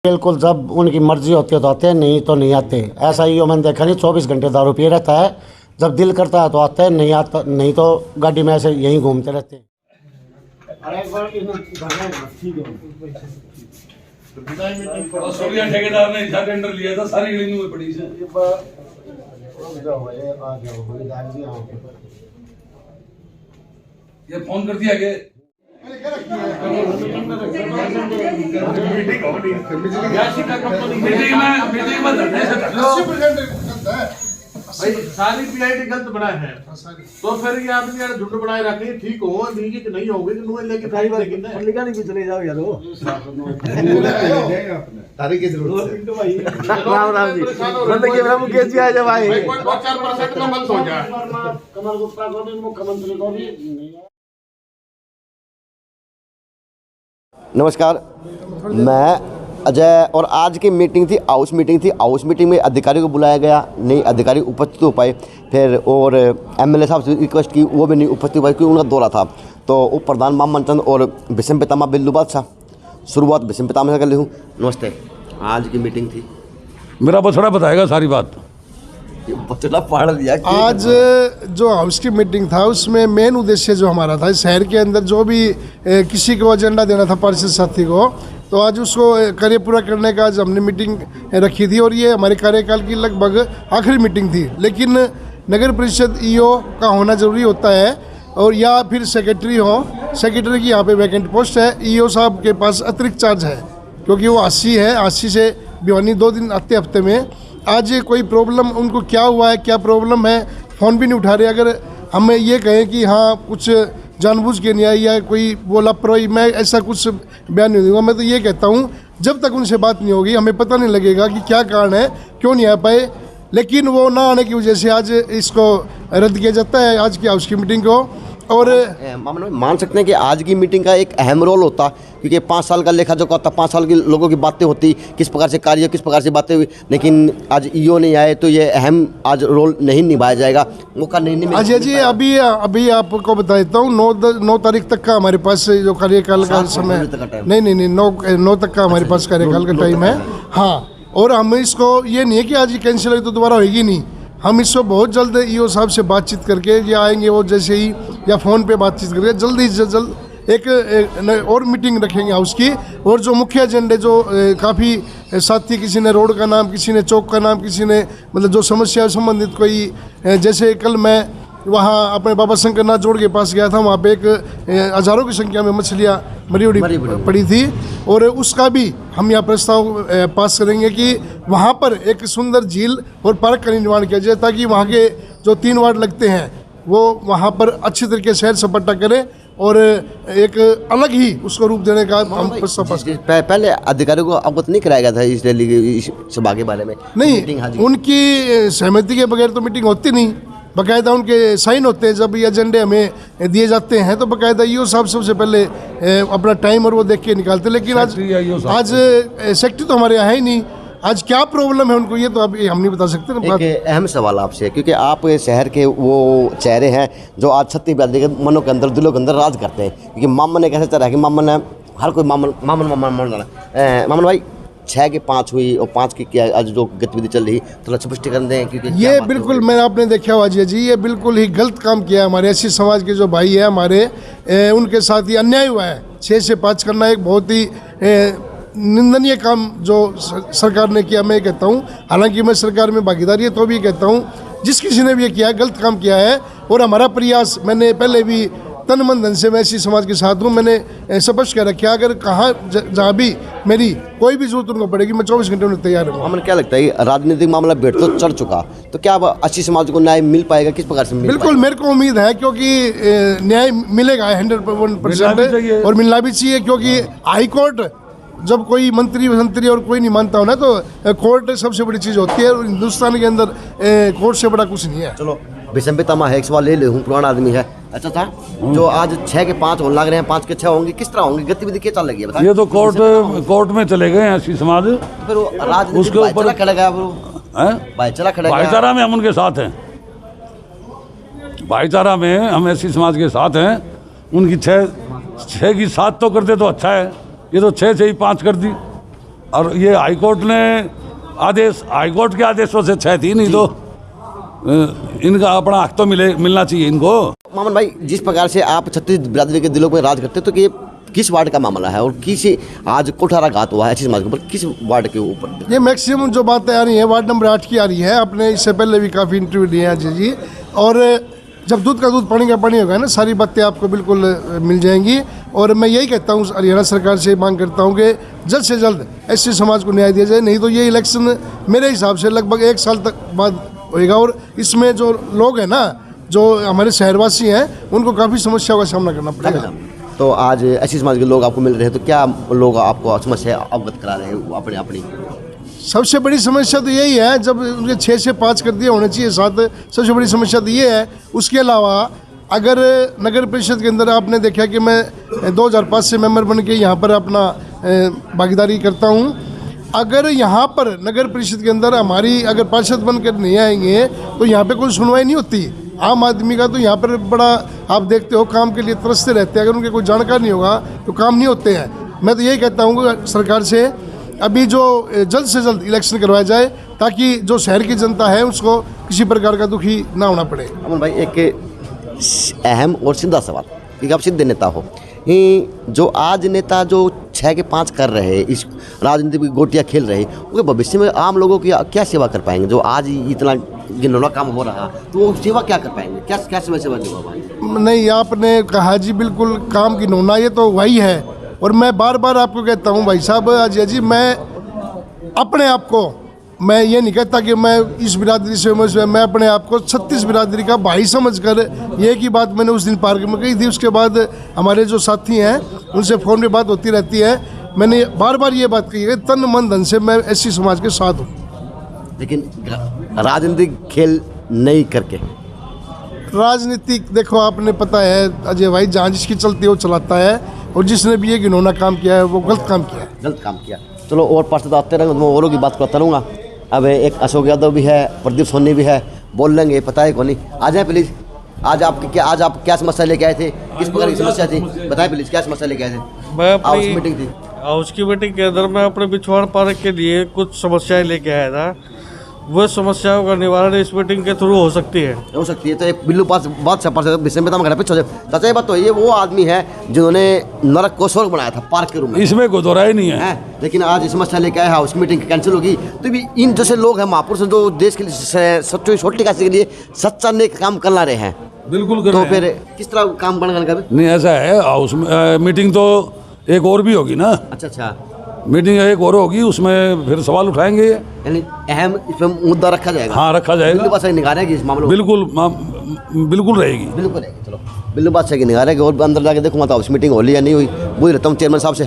बिल्कुल, जब उनकी मर्जी होती है तो आते हैं, नहीं तो नहीं आते। ऐसा ही मैंने देखा नहीं, 24 घंटे दारू पिए रहता है। जब दिल करता है तो आते हैं, नहीं आता नहीं तो गाड़ी में ऐसे यहीं घूमते रहते हैं। ठेकेदार ने टेंडर लिया था, सारी गली में पड़ी से। ये फोन कर दिया के सारी पीआईडी गलत बनाए हैं, तो फिर ये आदमी यार झूठ बनाए रखे ठीक हो कि नहीं होगे कि नुए लेके ड्राइवर कितने लिखा नहीं चले जाओ यार वो तारीख की जरूरत है। राम राम जी, मतलब कि प्रभु केस भी आ जाए भाई 4% में बंद हो जाए। कमल गुप्ता को भी, मुख्यमंत्री को भी नहीं। नमस्कार, मैं अजय और आज की मीटिंग थी, हाउस मीटिंग में अधिकारियों को बुलाया गया, नहीं अधिकारी उपस्थित हो पाए। फिर और एमएलए साहब से रिक्वेस्ट की, वो भी नहीं उपस्थित हो पाए क्योंकि उनका दौरा था। तो उप प्रधान मामन चंद और बिशम पितामह बिल्लू बादशाह, शुरुआत बिशम पितामह से कर ली हूँ। नमस्ते, आज की मीटिंग थी, मेरा बछड़ा बताएगा सारी बात। बछड़ा पढ़ लिया। आज जो हाउस की मीटिंग था उसमें मेन उद्देश्य जो हमारा था, शहर के अंदर जो भी किसी को एजेंडा देना था पार्षद साथी को, तो आज उसको कार्य पूरा करने का आज हमने मीटिंग रखी थी। और ये हमारे कार्यकाल की लगभग आखिरी मीटिंग थी। लेकिन नगर परिषद ईओ का होना ज़रूरी होता है, और या फिर सेक्रेटरी की यहाँ पे वैकेंट पोस्ट है। ईओ साहब के पास अतिरिक्त चार्ज है क्योंकि वो 80 है, 80 से भिवानी 2 दिन आते हफ्ते में। आज कोई प्रॉब्लम उनको क्या हुआ है, क्या प्रॉब्लम है, फ़ोन भी नहीं उठा रहे। अगर हमें ये कहें कि हाँ कुछ जानबूझ के नहीं आई या कोई वो लापरवाही, मैं ऐसा कुछ बयान नहीं दूंगा। मैं तो ये कहता हूँ जब तक उनसे बात नहीं होगी हमें पता नहीं लगेगा कि क्या कारण है, क्यों नहीं आ पाए। लेकिन वो ना आने की वजह से आज इसको रद्द किया जाता है, आज की हाउस की मीटिंग को। और मान सकते हैं कि आज की मीटिंग का एक अहम रोल होता, क्योंकि 5 साल का लेखा जोखा था, 5 साल के लोगों की बातें होती, किस प्रकार से कार्य, किस प्रकार से बातें हुई। लेकिन आज ईओ नहीं आए तो ये अहम आज रोल नहीं निभाया जाएगा, मौका नहीं मिला। अजय जी, अभी आपको बता देता हूँ, 9 तारीख तक का हमारे पास जो कार्यकाल का समय, नहीं 9 तक का हमारे पास कार्यकाल का टाइम है। हाँ, और हम इसको ये नहीं है कि आज कैंसिल हुई तो दोबारा होगी नहीं। हम इसको बहुत जल्द ईओ साहब से बातचीत करके, ये आएंगे वो जैसे ही, या फ़ोन पे बातचीत करके जल्दी से जल्द एक और मीटिंग रखेंगे हाउस की। और जो मुख्य एजेंडे जो काफ़ी साथी, किसी ने रोड का नाम, किसी ने चौक का नाम, किसी ने मतलब जो समस्या संबंधित कोई, जैसे कल मैं वहाँ अपने बाबा शंकरनाथ जोड़ के पास गया था, वहाँ पे एक हज़ारों की संख्या में मछलियाँ मरी उड़ी पड़ी थी। और उसका भी हम यहाँ प्रस्ताव पास करेंगे कि वहाँ पर एक सुंदर झील और पार्क का निर्माण किया जाए, ताकि वहाँ के जो 3 वार्ड लगते हैं वो वहाँ पर अच्छी तरीके से सैर सपाटा करें और एक अलग ही उसको रूप देने का हम प्रस्ताव पास करें। पहले अधिकारियों को अवगत नहीं कराया गया था इस रैली, इस सभा के बारे में? नहीं, उनकी सहमति के बगैर तो मीटिंग होती नहीं, बाकायदा उनके साइन होते हैं। जब ये एजेंडे हमें दिए जाते हैं तो बाकायदा ईओ साहब सबसे पहले अपना टाइम और वो देख के निकालते। लेकिन आज सेक्रेटरी तो हमारे यहाँ है ही नहीं। आज क्या प्रॉब्लम है उनको, ये तो अब हम नहीं बता सकते ना। एक अहम सवाल आपसे, क्योंकि आप शहर के वो चेहरे हैं जो आज 36 बयादी के मनों के अंदर, दिलों के अंदर राज करते हैं। क्योंकि मामन ने कैसे चल रहा है कि मामन है, हर कोई मामन भाई 6 के 5 हुई और 5 की क्या आज जो गतिविधि चल रही, थोड़ा स्पष्टीकरण दें। क्योंकि ये बिल्कुल मैंने आपने देखा हुआ जी, ये बिल्कुल ही गलत काम किया। हमारे ऐसी समाज के जो भाई है हमारे, उनके साथ ही अन्याय हुआ है। 6 से 5 करना एक बहुत ही निंदनीय काम जो सरकार ने किया, मैं कहता हूँ। हालांकि मैं सरकार में भागीदारी है तो भी कहता हूँ जिस किसी ने भी ये किया गलत काम किया है। और हमारा प्रयास, मैंने पहले भी तन मन धन से मैं ऐसी समाज के साथ हूँ, मैंने स्पष्ट कर रखा, अगर कहाँ जहाँ भी मेरी कोई भी जरूरत उनको पड़ेगी मैं 24 घंटे में तैयार हूँ। हमें क्या लगता है राजनीतिक मामला बेट तो चढ़ चुका, तो क्या अब अच्छी समाज को न्याय मिल पाएगा, किस प्रकार से मिल बिल्कुल पाएगा? मेरे को उम्मीद है, क्योंकि न्याय मिलेगा 100% और मिलना भी चाहिए। क्योंकि हाई कोर्ट जब कोई मंत्री और कोई नहीं मानता हो ना, तो कोर्ट सबसे बड़ी चीज़ होती है। और हिंदुस्तान के अंदर कोर्ट से बड़ा कुछ नहीं है। चलो, बिशम पितामह है, एक सवाल ले लूँ, पुराना आदमी है। अच्छा था, जो आज 6 के 5 होने लग रहे हैं, 5 के 6 होंगे, किस तरह होंगे, गतिविधि क्या चल रही है? ये तो कोर्ट में चले गए ऐसी समाज, फिर वो राजनीतिक भाईचारा खड़ेगा, भाईचारा में हम उनके साथ हैं, भाईचारा में हम ऐसी समाज के साथ हैं। उनकी 6 की 7 तो करते तो अच्छा है, ये तो 6 से ही 5 कर दी। और ये हाईकोर्ट ने आदेश, हाईकोर्ट के आदेशों से छह थी, नहीं तो इनका अपना हक तो मिलना चाहिए इनको। मामन भाई, जिस प्रकार से आप छत्तीस बिरादरी के दिलों में राज करते हो, तो कि किस वार्ड का मामला है और किस आज कुठाराघात हुआ है एससी समाज के ऊपर, किस वार्ड के ऊपर? ये मैक्सिमम जो बातें आ रही हैं वार्ड नंबर 8 की आ रही है। अपने इससे पहले भी काफ़ी इंटरव्यू लिए हैं अजय जी, और जब दूध का दूध पानी का पानी होगा ना, सारी बातें आपको बिल्कुल मिल जाएंगी। और मैं यही कहता हूँ, हरियाणा सरकार से मांग करता हूँ कि जल्द से जल्द एससी समाज को न्याय दिया जाए, नहीं तो ये इलेक्शन मेरे हिसाब से लगभग 1 साल तक बाद होएगा। और इसमें जो लोग हैं ना, जो हमारे शहरवासी हैं, उनको काफ़ी समस्याओं का सामना करना पड़ेगा। तो आज एससी समाज के लोग आपको मिल रहे हैं, तो क्या लोग आपको समस्या अवगत करा रहे हैं अपनी? सबसे बड़ी समस्या तो यही है, जब उनके 6 से 5 कर दिए होने चाहिए 7। सबसे बड़ी समस्या तो ये है। उसके अलावा अगर नगर परिषद के अंदर आपने देखा कि मैं 2005 से मेंबर बन के यहाँ पर अपना भागीदारी करता हूँ, अगर यहाँ पर नगर परिषद के अंदर हमारी अगर पार्षद बनकर नहीं आएंगे तो यहाँ पे कोई सुनवाई नहीं होती। आम आदमी का तो यहाँ पर बड़ा आप देखते हो काम के लिए तरसते रहते हैं, अगर उनके कोई जानकार नहीं होगा तो काम नहीं होते हैं। मैं तो यही कहता हूँ सरकार से, अभी जो जल्द से जल्द इलेक्शन करवाया जाए, ताकि जो शहर की जनता है उसको किसी प्रकार का दुखी ना होना पड़े। अमन भाई, एक अहम और सीधा सवाल, क्योंकि आप सीधे नेता हो, जो आज नेता जो 6 के 5 कर रहे हैं, इस राजनीति की गोटियाँ खेल रहे हैं, उनके भविष्य में आम लोगों की क्या सेवा कर पाएंगे? जो आज इतना गिनौना काम हो रहा, तो वो सेवा क्या कर पाएंगे? क्या सेवा नहीं हो पाएंगे? नहीं, आपने कहा जी बिल्कुल, काम गिनौना ये तो वही है। और मैं बार बार आपको कहता हूँ भाई साहब अजय जी, मैं अपने आप को, मैं ये नहीं कहता कि मैं इस बिरादरी से मैं अपने आप को 36 बिरादरी का भाई समझकर, ये की बात मैंने उस दिन पार्क में कही थी। उसके बाद हमारे जो साथी हैं उनसे फ़ोन पे बात होती रहती है। मैंने बार बार ये बात कही है, तन मन धन से मैं एससी समाज के साथ हूँ। लेकिन राजनीतिक खेल नहीं करके, राजनीतिक देखो, आपने पता है अजय भाई, जहाँ जिसकी चलती है वो चलाता है, और जिसने भी ये घिनौना काम किया है वो गलत काम किया है। गलत काम किया। चलो, और पार्षद आते रहेंगे, मैं औरों की बात करता रहूँगा। अब एक अशोक यादव भी है, प्रदीप सोनी भी है, बोल लेंगे, पता है कौन नहीं। आ जाए प्लीज़। आज आप क्या समस्या लेके आए थे? किस प्रकार की समस्या थी? बताएं प्लीज़, क्या समस्या लेके आए थे? मैं अपनी मीटिंग थी, हाउस की मीटिंग के अंदर मैं अपने बिछवाड़ पार्क के लिए कुछ समस्याएं लेके आया था। वो समस्याओं का निवारण इस मीटिंग के थ्रू हो सकती है। तो एक बिल्लू पास बात विषय में घर पे छोड़े चाचा, ये बात तो ये वो आदमी है जिन्होंने नरक को स्वर्ग बनाया था पार्क के रूम में, इसमें कोई दो राय नहीं है। लेकिन आज समस्या लेके आए हाउस की मीटिंग कैंसिल होगी। तो भी इन जैसे लोग हैं महापुरुष जो देश के लिए सच्ची छोटी काशी के लिए सच्चा नेक काम कर रहे हैं, बिल्कुल कर तो रहे हैं। फिर किस तरह काम बनेगा? नहीं, ऐसा है, हाउस मीटिंग तो एक और भी होगी ना। अच्छा, मीटिंग एक और होगी, उसमें फिर सवाल उठाएंगे, यानी अहम इसमें मुद्दा रखा जाएगा। हाँ, रखा जाएगा। बिल्लू बादशाह की निगाह रहेगी इस मामले में? बिल्कुल रहेगी। बिल्कुल रहेगी। चलो, बिल्लू बादशाह की निगाह रहेगी। और अंदर जाके देखूंगा तो हाउस मीटिंग होली या नहीं हुई, वही रहता हूँ चेयरमैन साहब से।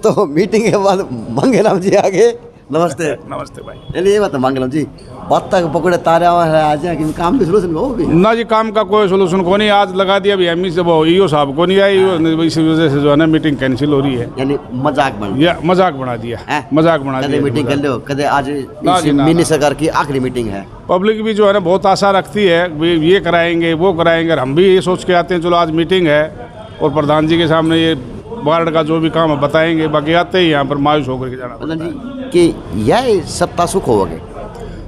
तो मीटिंग के बाद मंगेराम जी आगे। नमस्ते। नमस्ते भाई। चलिए, ये बात है मंगलम जी, बात तक पकड़े तारे आज कि काम भी सोल्यूशन हो भी ना जी, काम का कोई सोल्यूशन को नहीं। आज लगा दिया भी एमई से, वो ईओ साहब को नहीं आई, इस वजह से जो है ना मीटिंग कैंसिल हो रही है। यानी मजाक बन या मजाक बना दिया, मजाक बना दिया। मीटिंग कर लो, कदे आज मिनी सरकार की आखिरी मीटिंग है। पब्लिक भी जो है ना बहुत आशा रखती है, ये कराएंगे वो कराएंगे, और हम भी ये सोच के आते हैं चलो आज मीटिंग है और प्रधान जी के सामने ये वार्ड का जो भी काम है बताएंगे, बाकी आते ही यहाँ पर मायूस होकर के जाना पड़ता है कि यह सत्ता सुख होगे।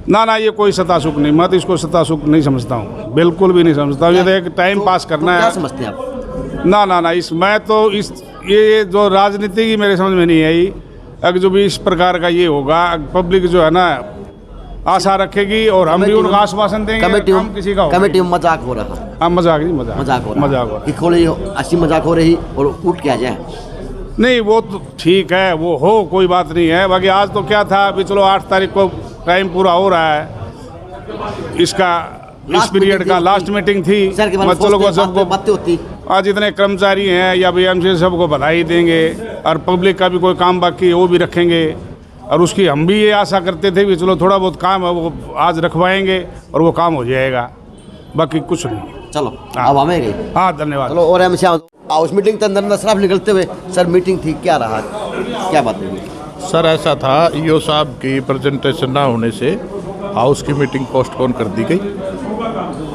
ना, ये कोई सत्ता सुख नहीं, मैं तो इसको सत्ता सुख नहीं समझता हूँ, बिल्कुल भी नहीं समझता हूँ। ये तो एक टाइम पास करना है। क्या समझते हैं आप? ना, मैं तो ये जो राजनीति की मेरे समझ में नहीं आई। अगर जो भी इस प्रकार का ये होगा, पब्लिक जो है ना आशा रखेगी और हम भी उनको आश्वासन देंगे। काम किसी का कमेटी में मजाक हो रहा है। हाँ, मजाक नहीं, मजाक हो रहा कि खोली अच्छी मजाक हो रही और उठ के आ जाए। नहीं, वो तो ठीक है, वो हो, कोई बात नहीं है। बाकी आज तो क्या था, अभी चलो 8 तारीख को टाइम पूरा हो रहा है इसका, इस पीरियड का लास्ट मीटिंग थी। चलो सबको बातें होती, आज इतने कर्मचारी हैं या भी एमसी सबको बधाई देंगे, और पब्लिक का भी कोई काम बाकी है वो भी रखेंगे, और उसकी हम भी ये आशा करते थे कि चलो थोड़ा बहुत काम है वो आज रखवाएंगे और वो काम हो जाएगा, बाकी कुछ नहीं। चलो अब हमें गई। हाँ, धन्यवाद। चलो, और एमसी हाउस मीटिंग के अंदर शराब निकलते हुए सर मीटिंग थी, क्या रहा, क्या बात हुई? सर ऐसा था, ईओ साहब की प्रेजेंटेशन ना होने से हाउस की मीटिंग पोस्टपोन कर दी गई।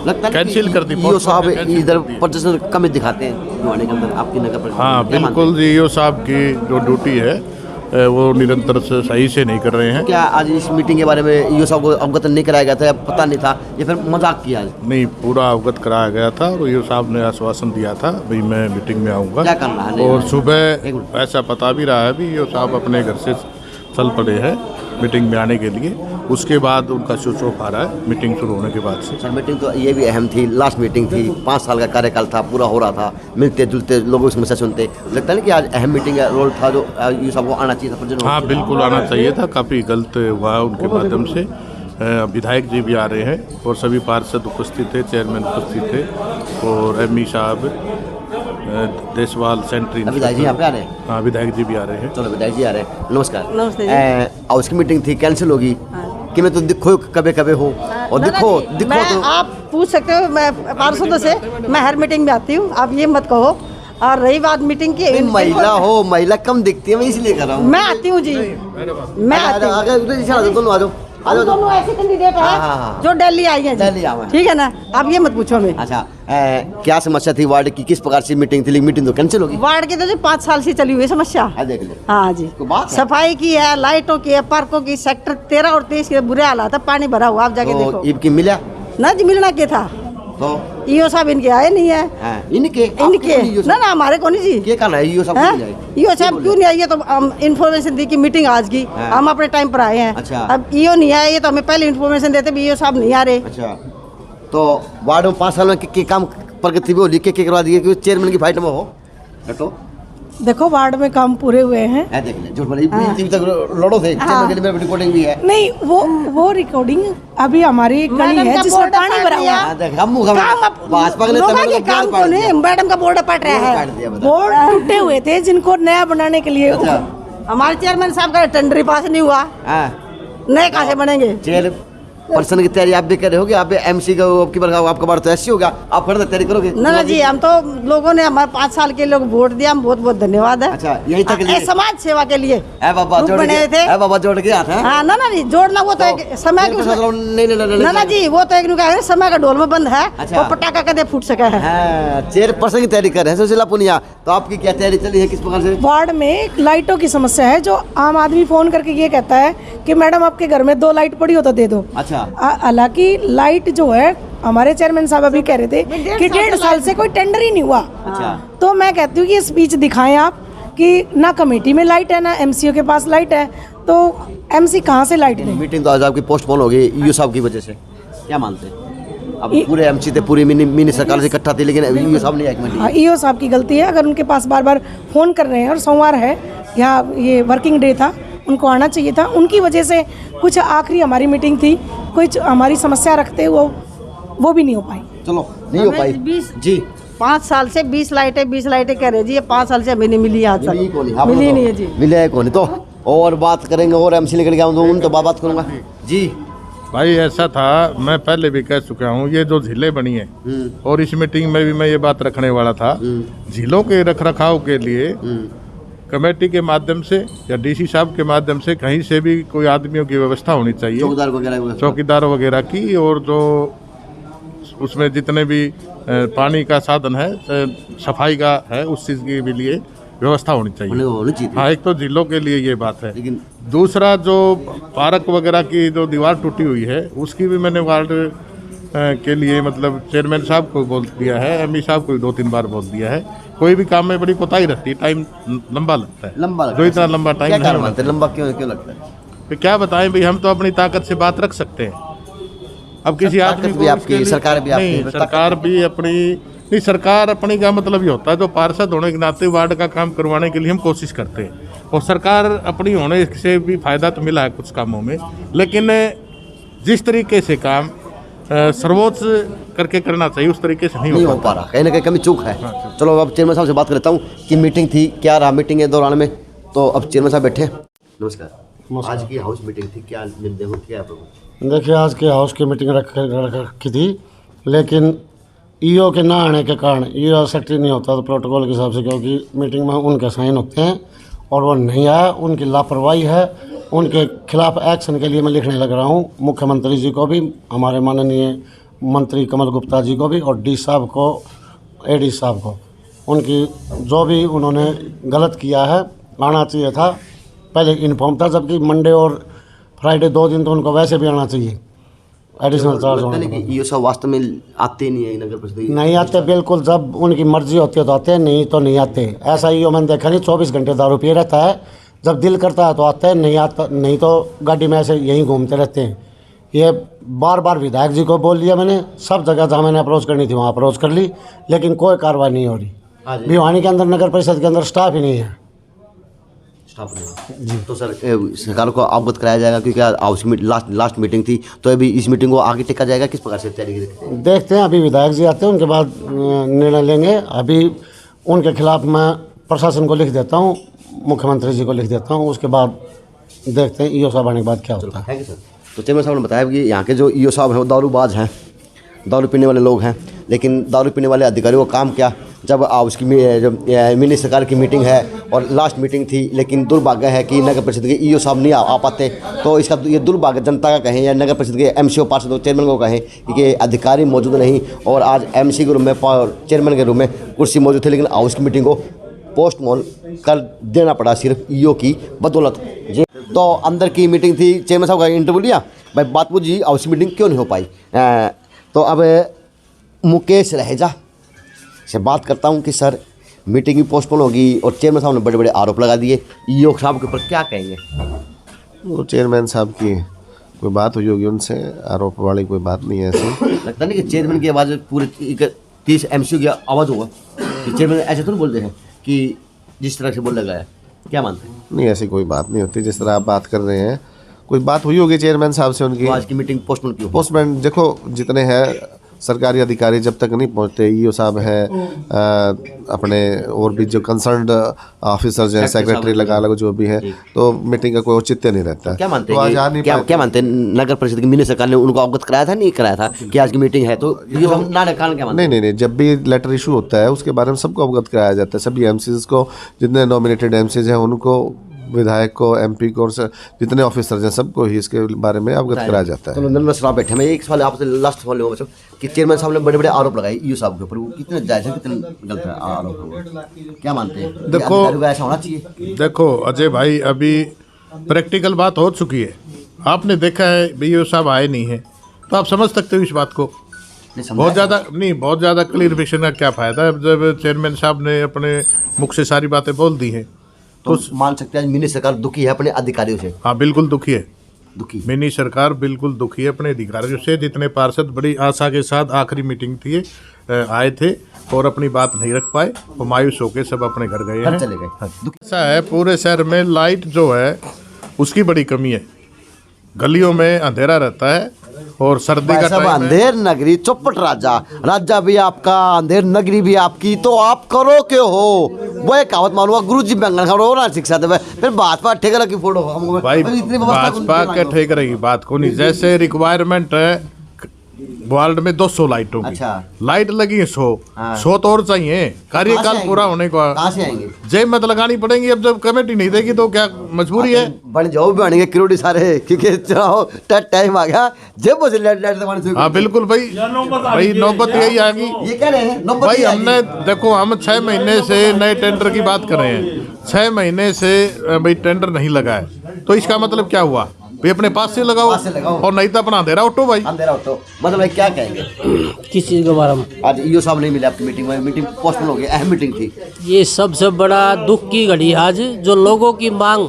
लगता है कैंसिल कर दी ईओ साहब postpone कैंसिल इधर कर दी। प्रदर्शन कमी दिखाते हैं भिवानी के अंदर आपकी नगर परिषद हाँ क्या मानते बिल्कुल ईओ साहब की जो ड्यूटी है वो निरंतर से सही से नहीं कर रहे हैं। हैं? क्या आज इस मीटिंग के बारे में ईओ साहब को अवगत नहीं कराया गया था या पता नहीं था या फिर मजाक किया? नहीं, पूरा अवगत कराया गया था और ईओ साहब ने आश्वासन दिया था भाई मैं मीटिंग में आऊँगा। क्या करना है? और एक सुबह मिनट। ऐसा पता भी रहा है भी ईओ साहब अपने घर से चल पड़े हैं मीटिंग में आने के लिए। उसके बाद उनका स्विच ऑफ आ रहा है मीटिंग शुरू होने के बाद से। सर मीटिंग तो ये भी अहम थी, लास्ट मीटिंग थी, 5 साल का कार्यकाल था, पूरा हो रहा था, मिलते जुलते लोगों की समस्या सुनते, लगता है ना कि आज अहम मीटिंग का रोल था जो ईओ साहब को आना चाहिए था प्रजनों हाँ बिल्कुल आना चाहिए था। काफ़ी गलत हुआ उनके माध्यम से। विधायक जी भी आ रहे हैं और सभी पार्षद उपस्थित थे, चेयरमैन उपस्थित थे और एमई साहब देशवाल सेंट्री विधायक जी यहाँ पे आ रहे हैं। हाँ विधायक जी भी आ रहे हैं। चलो विधायक जी आ रहे हैं, नमस्कार। नमस्ते जी। हाउस की मीटिंग थी, कैंसिल होगी कि मैं तो दिखो कभी कभी हो और दिखो दिखो मैं तो आप पूछ सकते हो, मैं पार्षदों से मैं हर मीटिंग में आती हूँ, आप ये मत कहो। और रही बात मीटिंग की, नहीं, महिला हो, महिला कम दिखती है, मैं इसलिए कर रहा हूँ। मैं आती हूँ जी, मैं आती हूँ। दोनों आ जाओ हम दोनों ऐसे कैंडिडेट हाँ। हैं जो दिल्ली आई हैं दिल्ली जी, आए हैं। ठीक है ना। आप ये मत पूछो हमें। अच्छा क्या समस्या थी वार्ड की, किस प्रकार से मीटिंग थी? मीटिंग तो कैंसिल होगी। वार्ड की तो जी 5 साल से चली हुई है समस्या। देख ले हाँ जी, तो बात है। सफाई की है, लाइटों की है, पार्कों की, सेक्टर 13 और 23 के बुरे हालात है, पानी भरा हुआ, आप जाके तो देखो ईब की मिला ना जी। मिलना क्या था, तो ईओ साहब इनके आए नहीं है। इनके ना ना हमारे को नहीं जी। क्या करना है ईओ साहब हैं? को मिल जाए। ईओ साहब क्यों नहीं आई? ये तो हम इन्फॉर्मेशन दी कि मीटिंग आज की, हाँ। हम अपने टाइम पर आए हैं। अच्छा। अब ईओ नहीं आए, ये तो हमें पहले इन्फॉर्मेशन देते भी ईओ साहब नहीं आ रहे। अच्छा तो वार्ड में 5 साल में के काम प्रगति भी हो लिख के करवा दिए कि चेयरमैन की फाइट में हो हटो। देखो वार्ड में काम पूरे हुए हैं। देख ले झूठ बोली तक लड़ो थे चेयरमैन के लिए मेरी रिकॉर्डिंग भी है। नहीं वो रिकॉर्डिंग अभी हमारी गली मैडम है का जिसमें बोर्ड पानी फट भरा गया। हुआ है। देख हम भाजपा के लोगों नेता के काम को नहीं, मैडम का बोर्ड फट रहा है। बोर्ड टूटे हुए थे जिनको नया बनाने के लिए। हमारे चेयरमैन साहब का टेंडर ही पास नहीं हुआ, नए कहाँ से बनेंगे? चेयर पर्सन की तैयारी आप भी कर रहे होगे। आप एमसी का आपकी बार आपका बार तो ऐसी होगा, आप फिर तैयारी करोगे? ना जी, हम तो लोगों ने हमारे 5 साल के लोग वोट दिया, हम बहुत बहुत धन्यवाद है। अच्छा यही तक ए, समाज सेवा के लिए बाबा ग्रुप जोड़ बने के थे। बाबा जोड़ के आता है। हाँ ना ना जी, जोड़ना वो तो एक समय के उसमें- ना ना जी, वो तो एक नुका है, समय का ढोल में बंद है, अच्छा। वो पटाखा कदे फूट सका है। चेयर पर्सन की तैयारी कर रहे हैं सुशीला पुनिया, तो आपकी क्या तैयारी चली है, किस प्रकार से? वार्ड में लाइटों की समस्या है, जो आम आदमी फोन करके ये कहता है कि मैडम आपके घर में 2 लाइट पड़ी हो तो दे दो। अच्छा हालांकि लाइट जो है, हमारे चेयरमैन साहब अभी कह रहे थे कि 1.5 साल से कोई टेंडर ही नहीं हुआ। अच्छा तो मैं कहती हूँ कि स्पीच दिखाएं आप कि ना कमेटी में लाइट है ना एमसीओ के पास लाइट है, तो एमसी कहाँ से लाइट दें? मीटिंग तो आज आपकी पोस्टपोन हो गई ईओ साहब की वजह से, क्या मानते हैं? अब पूरे एमसी थे, पूरी मिनी सरकार से इकट्ठा थी, लेकिन ईओ साहब नहीं आए कमेटी। ईओ साहब की गलती है, अगर उनके पास बार बार फ़ोन कर रहे हैं और सोमवार है या ये वर्किंग डे था, उनको आना चाहिए था। उनकी वजह से कुछ आखिरी हमारी मीटिंग थी, कुछ हमारी समस्या रखते वो भी नहीं हो पाई। चलो नहीं हो पाई जी। 5 साल से 20 लाइटें कह रहे जी, ये 5 साल से हमें नहीं मिली आज तक। मिली नहीं है जी। मिले कौन तो और बात करेंगे और एमसी लेकर गया हूँ तो बात करूँगा जी। भाई ऐसा था, मैं पहले भी कह चुका हूँ, ये जो झीलें बनी है और इस मीटिंग में भी मैं ये बात रखने वाला था, झीलों के रखरखाव के लिए कमेटी के माध्यम से या डीसी साहब के माध्यम से कहीं से भी कोई आदमियों की व्यवस्था होनी चाहिए, चौकीदार वगैरह की, और जो उसमें जितने भी पानी का साधन है, सफाई का है, उस चीज़ के भी लिए व्यवस्था होनी चाहिए। हाँ, एक तो जिलों के लिए ये बात है। लेकिन दूसरा जो पार्क वगैरह की जो दीवार टूटी हुई है, उसकी भी मैंने वार्ड के लिए मतलब चेयरमैन साहब को बोल दिया है, एमई साहब को 2-3 बार बोल दिया है। कोई भी काम में बड़ी कोताही रहती है, टाइम लंबा लगता है, जो इतना लंबा टाइम नहीं लगता। लंबा क्यों लगता है? तो क्या बताएं भाई, हम तो अपनी ताकत से बात रख सकते हैं। अब किसी आदमी को आपकी सरकार भी नहीं, सरकार भी अपनी नहीं, सरकार अपनी का मतलब ये होता है, जो पार्षद होने के नाते वार्ड का काम करवाने के लिए हम कोशिश करते हैं, और सरकार अपनी होने से भी फायदा तो मिला है कुछ कामों में, लेकिन जिस तरीके से काम सर्वोच्च करके करना चाहिए उस तरीके से नहीं हो पा रहा, कहीं ना कहीं कमी चूक है। चलो अब चेयरमैन साहब से बात करता हूँ कि मीटिंग थी, क्या रहा मीटिंग के दौरान में, तो अब चेयरमैन साहब बैठे। नमस्कार। आज की हाउस मीटिंग थी, क्या निर्णय हो क्या? देखिए आज की हाउस की मीटिंग रखी थी, लेकिन ईओ के ना आने के कारण, ईओ सेक्रेटरी नहीं होता तो प्रोटोकॉल के हिसाब से, क्योंकि मीटिंग में उनके साइन होते हैं और वो नहीं आया, उनकी लापरवाही है, उनके खिलाफ एक्शन के लिए मैं लिखने लग रहा हूँ मुख्यमंत्री जी को भी, हमारे माननीय मंत्री कमल गुप्ता जी को भी और डी साहब को, एडी साहब को, उनकी जो भी उन्होंने गलत किया है आना चाहिए था, पहले इन्फॉर्म था, जबकि मंडे और फ्राइडे 2 दिन तो उनको वैसे भी आना चाहिए, एडिशनल चार्ज होने के बाद। ये सब वास्तव में आते नहीं है नगर परिषद, नहीं आते, बिल्कुल जब उनकी मर्जी होती है तो आते हैं, नहीं तो नहीं आते। ऐसा ही मैंने देखा नहीं, 24 घंटे दारू पिए रहता है, जब दिल करता है तो आता है, नहीं आता नहीं तो गाड़ी में ऐसे यहीं घूमते रहते हैं। ये बार बार विधायक जी को बोल लिया मैंने, सब जगह जहाँ मैंने अप्रोच करनी थी वहाँ अप्रोच कर ली, लेकिन कोई कार्रवाई नहीं हो रही। भिवानी के अंदर नगर परिषद के अंदर स्टाफ ही नहीं है। जी तो सर सरकार को अवगत कराया जाएगा, क्योंकि हाउस की लास्ट मीटिंग थी, तो अभी इस मीटिंग को आगे टेका जाएगा, किस प्रकार से तैयारी देखते हैं। अभी विधायक जी आते हैं, उनके बाद निर्णय लेंगे। अभी उनके खिलाफ मैं प्रशासन को लिख देता हूँ, मुख्यमंत्री जी को लिख देता हूँ, उसके बाद देखते हैं ईओ साहब आने के बाद क्या होता है। तो चेयरमैन साहब ने बताया कि यहाँ के जो ईओ साहब हैं वो दारूबाज हैं, दारू पीने वाले लोग हैं, लेकिन दारू पीने वाले अधिकारियों का काम क्या, जब उसकी जब मिनी सरकार की मीटिंग है और लास्ट मीटिंग थी, लेकिन दुर्भाग्य है कि नगर परिषद के ईओ साहब नहीं आ पाते, तो इसका ये दुर्भाग्य जनता का कहें या नगर परिषद के एमसीओ पार्षद चेयरमैन को कहें कि अधिकारी मौजूद नहीं, और आज एमसी के रूम में चेयरमैन के रूम में कुर्सी मौजूद थी, लेकिन हाउस की मीटिंग को पोस्टपोन कर देना पड़ा सिर्फ ईओ की बदौलत। जी तो अंदर की मीटिंग थी, चेयरमैन साहब का इंटरव्यू लिया, भाई बात पूछी हाउस की मीटिंग क्यों नहीं हो पाई। तो अब मुकेश रहेजा से बात करता हूं कि सर मीटिंग भी पोस्टपोन होगी और चेयरमैन साहब ने बड़े बड़े आरोप लगा दिए, ईओ साहब के ऊपर क्या कहेंगे। वो चेयरमैन साहब की कोई बात हुई होगी उनसे, आरोप वाली कोई बात नहीं है ऐसी। लगता नहीं कि चेयरमैन की आवाज़ पूरे 30 एमसीओ की आवाज़ होगा कि चेयरमैन ऐसे तो नहीं बोलते हैं कि जिस तरह से बोला गया है, क्या मानते हैं। नहीं ऐसी कोई बात नहीं होती जिस तरह आप बात कर रहे हैं, कोई बात हुई होगी चेयरमैन साहब से उनकी। तो आज की मीटिंग पोस्टपोन क्यों। पोस्टपोन देखो जितने हैं सरकारी अधिकारी जब तक नहीं पहुंचते, ईओ साहब हैं अपने और भी जो कंसर्न्ड ऑफिसर्स हैं, सेक्रेटरी लगा लो जो भी है, तो मीटिंग का कोई औचित्य नहीं रहता। क्या मानते हैं क्या मानते हैं नगर परिषद की मिनी सरकार ने उनको अवगत कराया था, नहीं कराया था कि आज की मीटिंग है, तो ये हम ना रखा क्या मानते हैं। नहीं, जब भी लेटर इशू होता है उसके बारे में सबको अवगत कराया जाता है, सभी एमसीज को, जितने नॉमिनेटेड एमसीज हैं उनको, विधायक को, एमपी को, और जितने ऑफिसर्स हैं सबको ही इसके बारे में अवगत कराया जाता है। चलो नंबर साहब बैठे, मैं एक सवाल आपसे लास्ट सवाल होगा कि चेयरमैन साहब ने बड़े बड़े आरोप लगाए ईओ साहब के ऊपर, वो कितने जायज़ है, कितने गलत है आरोप, क्या मानते हैं। देखो ऐसा होना चाहिए। देखो अजय भाई, अभी प्रैक्टिकल बात हो चुकी है, आपने देखा है ईओ साहब आए नहीं है, तो आप समझ सकते हो इस बात को। बहुत ज़्यादा क्लियरिफिकेशन का क्या फ़ायदा जब चेयरमैन साहब ने अपने मुख से सारी बातें बोल दी हैं। तो मान सकते हैं मिनी सरकार दुखी है अपने अधिकारियों से। हाँ बिल्कुल दुखी है, मिनी सरकार बिल्कुल दुखी है अपने अधिकारियों से। जितने पार्षद बड़ी आशा के साथ आखिरी मीटिंग थी आए थे और अपनी बात नहीं रख पाए, वो मायूस होकर सब अपने घर गए हैं, चले गए। ऐसा है पूरे शहर में लाइट जो है उसकी बड़ी कमी है, गलियों में अंधेरा रहता है और सर्दी का सब अंधेर नगरी चौपट राजा भी आपका, अंधेर नगरी भी आपकी, तो आप करो क्यों हो। वो एक कहावत मानूंगा, गुरु जी बैंगन खड़ो ना शिक्षा दे, फिर भाजपा ठेकेरा की फोटो भाई, भाजपा के ठेकेरा की बात को नहीं। जैसे रिक्वायरमेंट है वार्ड में 200 लाइटों की, लाइट लगी है 100 तो और चाहिए, कार्यकाल पूरा होने को कहाँ से आएंगे, जेब में तो लगानी पड़ेंगी। अब जब कमेटी नहीं देगी तो क्या मजबूरी है, बन जाओ भी बनेंगे करोड़ी सारे, क्योंकि टाइम आ गया जेब से लाइट। हाँ बिल्कुल भाई, नौबत यही आ गई। ये कह रहे हैं भाई हमने देखो, हम 6 महीने से नए टेंडर की बात कर रहे हैं, 6 महीने से भाई टेंडर नहीं लगा है, तो इसका मतलब क्या हुआ भाई, अपने पास से लगाओ और नहीं तो अपना अंधेरा उठो भाई, अंधेरा उठो। मतलब भाई क्या कहेंगे किस चीज़ के बारे में। आज ईओ साहब नहीं मिले आपकी मीटिंग में, मीटिंग पोस्टपोन हो गई, अहम मीटिंग थी। ये सबसे बड़ा दुख की घड़ी आज, जो लोगों की मांग,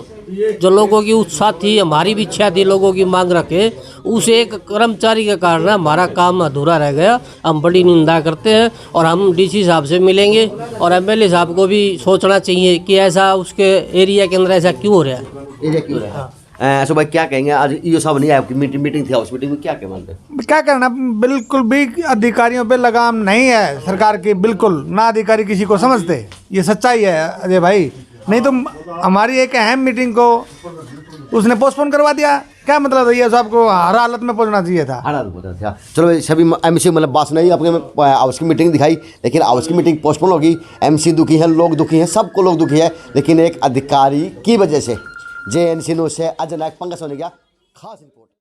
जो लोगों की उत्साह थी, हमारी भी इच्छा थी लोगों की मांग रखे, उस एक कर्मचारी के कारण हमारा काम अधूरा रह गया। हम बड़ी निंदा करते हैं और हम डीसी साहब से मिलेंगे और एमएलए साहब को भी सोचना चाहिए कि ऐसा उसके एरिया के अंदर ऐसा क्यों हो रहा है, एरिया क्यों हो रहा है। सो भाई क्या कहेंगे, आज ईओ साहब नहीं आया, आपकी मीटिंग थी, हाउस मीटिंग में क्या मानते हैं। क्या करना, बिल्कुल भी अधिकारियों पे लगाम नहीं है सरकार की, बिल्कुल ना अधिकारी किसी को समझते, ये सच्चाई है अजय भाई। नहीं तो हमारी एक अहम मीटिंग को उसने पोस्टपोन करवा दिया, क्या मतलब है, साहब को हर हालत में पहुंचना चाहिए था। चलो भाई, सभी एमसी मतलब बात नहीं, आपने हाउस की मीटिंग दिखाई, लेकिन हाउस की मीटिंग पोस्टपोन होगी, एमसी दुखी है, लोग दुखी हैं, सबको लोग दुखी है, लेकिन एक अधिकारी की वजह से JNC न्यूज़ से अजय नायक पंकज सोनी का खास